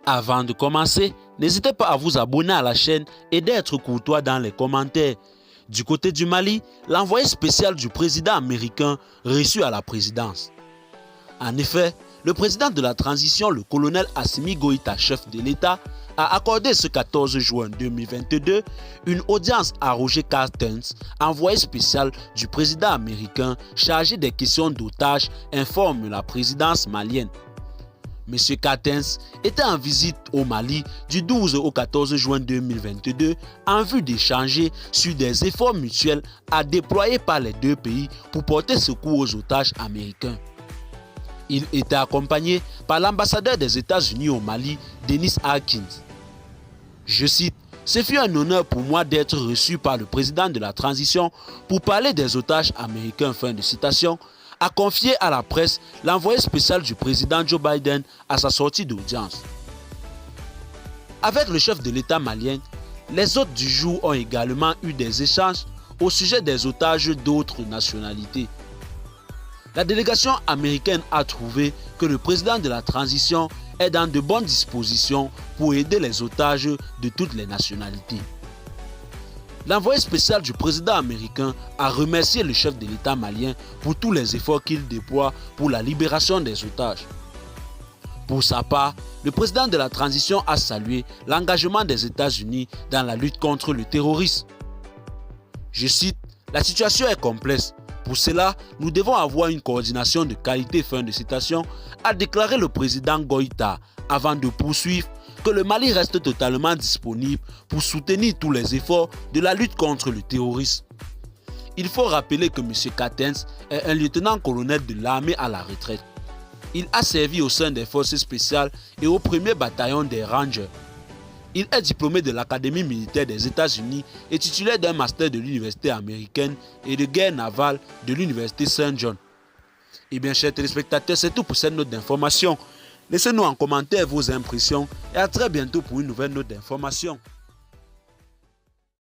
Avant de commencer, n'hésitez pas à vous abonner à la chaîne et d'être courtois dans les commentaires. Du côté du Mali, l'envoyé spécial du président américain reçu à la présidence. En effet, le président de la transition, le colonel Assimi Goïta, chef de l'État, a accordé ce 14 juin 2022 une audience à Roger Carstens, envoyé spécial du président américain chargé des questions d'otages, informe la présidence malienne. M. Carstens était en visite au Mali du 12 au 14 juin 2022 en vue d'échanger sur des efforts mutuels à déployer par les deux pays pour porter secours aux otages américains. Il était accompagné par l'ambassadeur des États-Unis au Mali, Dennis Harkins. Je cite, « Ce fut un honneur pour moi d'être reçu par le président de la transition pour parler des otages américains » fin de citation, a confié à la presse l'envoyé spécial du président Joe Biden à sa sortie d'audience. Avec le chef de l'État malien, les hôtes du jour ont également eu des échanges au sujet des otages d'autres nationalités. La délégation américaine a trouvé que le président de la transition est dans de bonnes dispositions pour aider les otages de toutes les nationalités. L'envoyé spécial du président américain a remercié le chef de l'État malien pour tous les efforts qu'il déploie pour la libération des otages. Pour sa part, le président de la transition a salué l'engagement des États-Unis dans la lutte contre le terrorisme. Je cite, « La situation est complexe. Pour cela, nous devons avoir une coordination de qualité » fin de citation, a déclaré le président Goïta avant de poursuivre que le Mali reste totalement disponible pour soutenir tous les efforts de la lutte contre le terrorisme. Il faut rappeler que M. Carstens est un lieutenant-colonel de l'armée à la retraite. Il a servi au sein des forces spéciales et au 1er bataillon des Rangers. Il est diplômé de l'Académie militaire des États-Unis et titulaire d'un master de l'Université américaine et de guerre navale de l'Université Saint John. Et bien, chers téléspectateurs, c'est tout pour cette note d'information. Laissez-nous en commentaire vos impressions et à très bientôt pour une nouvelle note d'information.